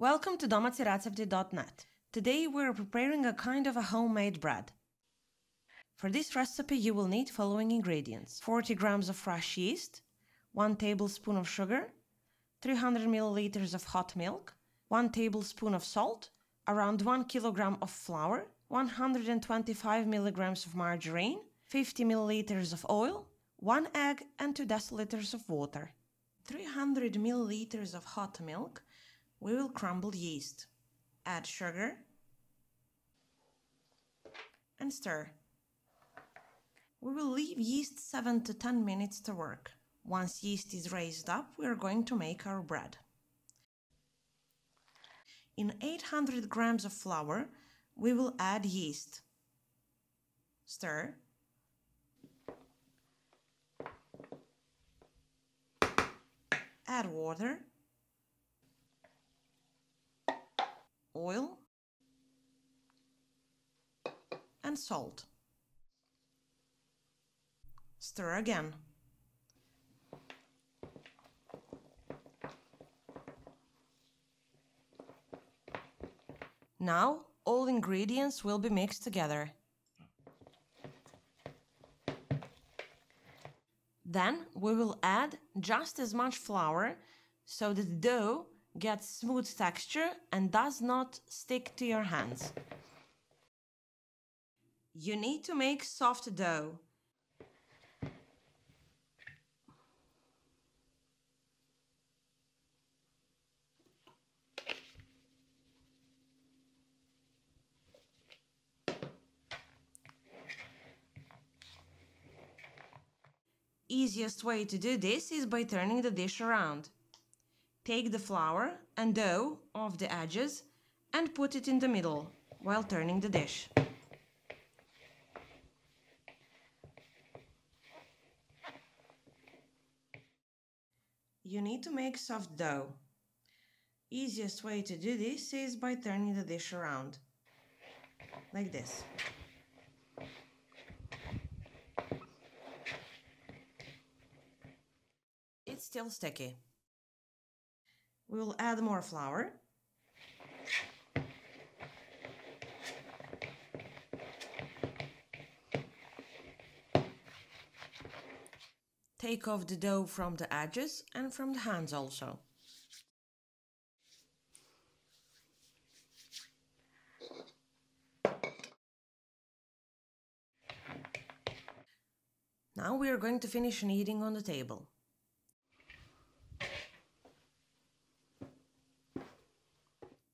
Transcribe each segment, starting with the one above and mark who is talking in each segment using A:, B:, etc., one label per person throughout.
A: Welcome to 𝗷𝗶𝘃 Today we're preparing a kind of a homemade bread. For this recipe you will need following ingredients: 40 grams of fresh yeast, 1 tablespoon of sugar, 300 milliliters of hot milk, 1 tablespoon of salt, around 1 kilogram of flour, 125 milligrams of margarine, 50 milliliters of oil, 1 egg and 2 deciliters of water. 300 milliliters of hot milk. We will crumble yeast. Add sugar and stir. We will leave yeast 7 to 10 minutes to work. Once yeast is raised up, we are going to make our bread. In 800 grams of flour, we will add yeast. Stir. Add water, oil, and salt. Stir again. Now all ingredients will be mixed together. Then we will add just as much flour so that the dough gets smooth texture and does not stick to your hands. You need to make soft dough. Easiest way to do this is by turning the dish around. Take the flour and dough off the edges and put it in the middle while turning the dish. You need to make soft dough. Easiest way to do this is by turning the dish around, like this. It's still sticky. We will add more flour. Take off the dough from the edges and from the hands also. Now we are going to finish kneading on the table.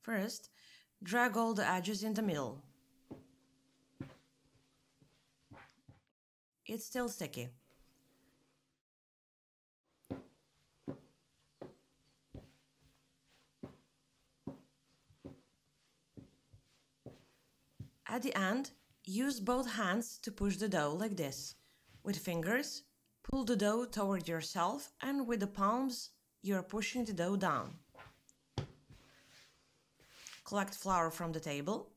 A: First, drag all the edges in the middle. It's still sticky. At the end, use both hands to push the dough like this. With fingers, pull the dough toward yourself, and with the palms, you are pushing the dough down. Collect flour from the table.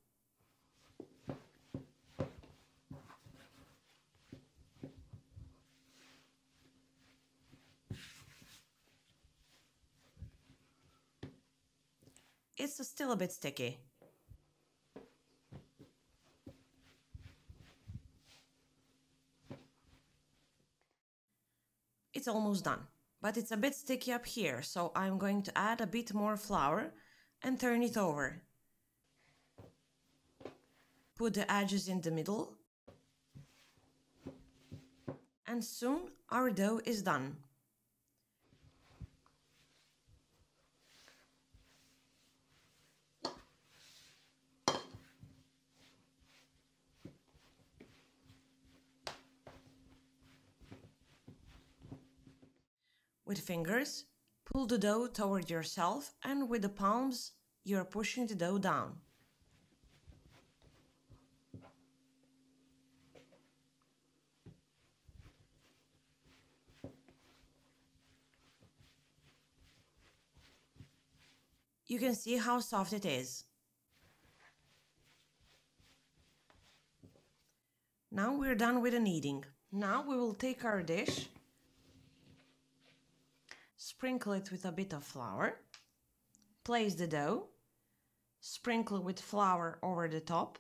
A: It's still a bit sticky. It's almost done, but it's a bit sticky up here, so I'm going to add a bit more flour and turn it over. Put the edges in the middle, and soon our dough is done. With fingers, pull the dough toward yourself, and with the palms, you are pushing the dough down. You can see how soft it is. Now we're done with the kneading. Now we will take our dish, sprinkle it with a bit of flour, place the dough, Sprinkle with flour over the top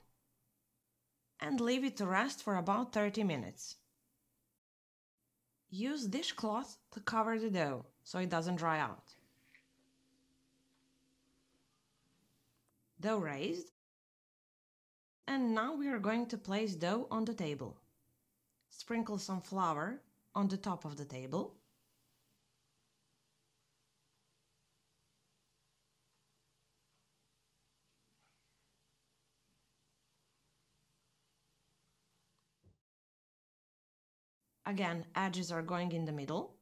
A: and leave it to rest for about 30 minutes. Use dishcloth to cover the dough so it doesn't dry out. Dough raised. And now we are going to place dough on the table. Sprinkle some flour on the top of the table. Again, edges are going in the middle.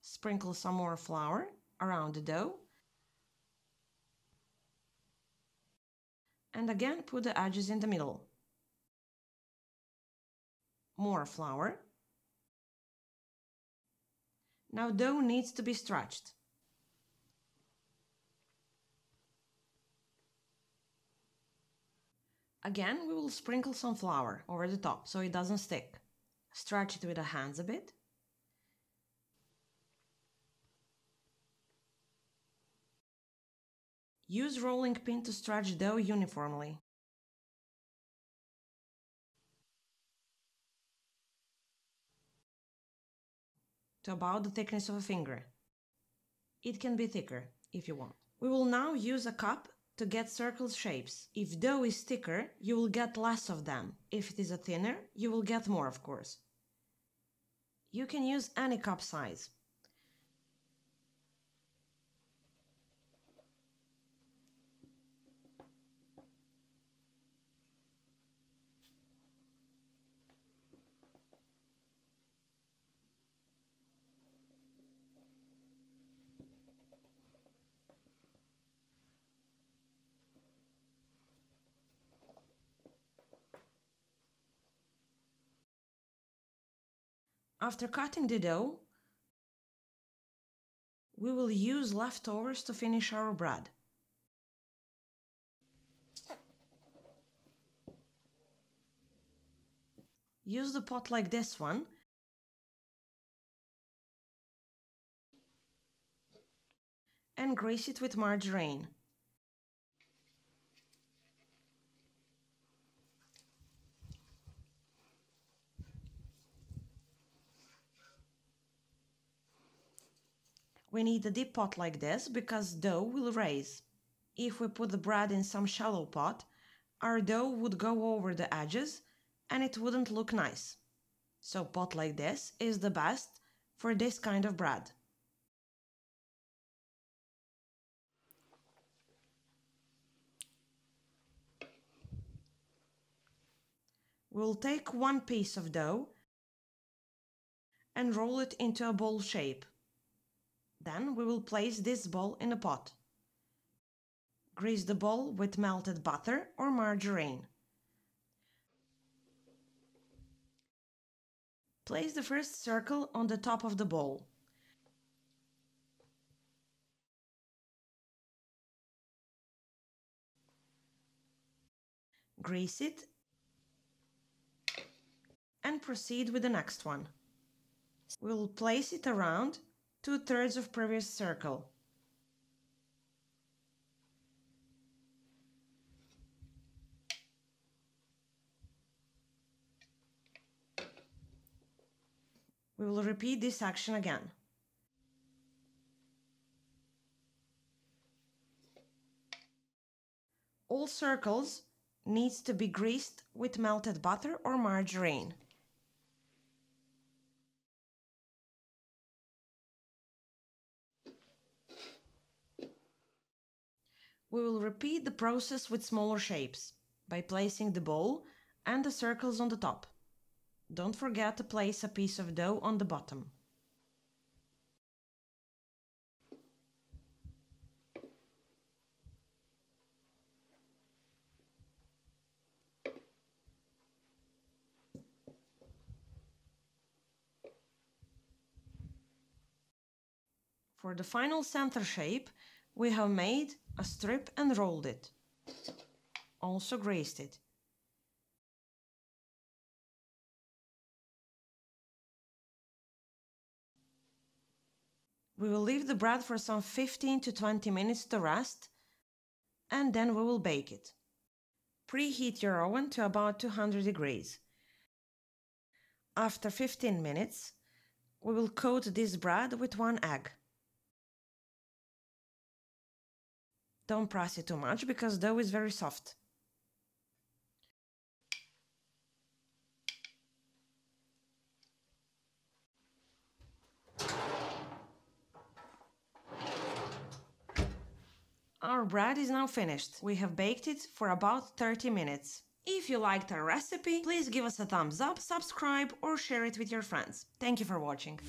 A: Sprinkle some more flour around the dough. And again, put the edges in the middle. More flour. Now dough needs to be stretched. Again, we will sprinkle some flour over the top so it doesn't stick. Stretch it with the hands a bit. Use rolling pin to stretch dough uniformly. To about the thickness of a finger. It can be thicker if you want. We will now use a cup to get circle shapes. If dough is thicker, you will get less of them. If it is a thinner, you will get more, of course. You can use any cup size. After cutting the dough, we will use leftovers to finish our bread. Use the pot like this one and grease it with margarine. We need a deep pot like this because dough will raise. If we put the bread in some shallow pot, our dough would go over the edges and it wouldn't look nice. So pot like this is the best for this kind of bread. We'll take one piece of dough and roll it into a ball shape. Then we will place this ball in a pot. Grease the ball with melted butter or margarine. Place the first circle on the top of the bowl. Grease it and proceed with the next one. We will place it around 2/3 of previous circle. We will repeat this action again. All circles needs to be greased with melted butter or margarine. We will repeat the process with smaller shapes by placing the bowl and the circles on the top. Don't forget to place a piece of dough on the bottom. For the final center shape, we have made a strip and rolled it. Also greased it. We will leave the bread for some 15 to 20 minutes to rest, and then we will bake it. Preheat your oven to about 200 degrees. After 15 minutes, we will coat this bread with 1 egg. Don't press it too much because dough is very soft. Our bread is now finished. We have baked it for about 30 minutes. If you liked our recipe, please give us a thumbs up, subscribe or share it with your friends. Thank you for watching.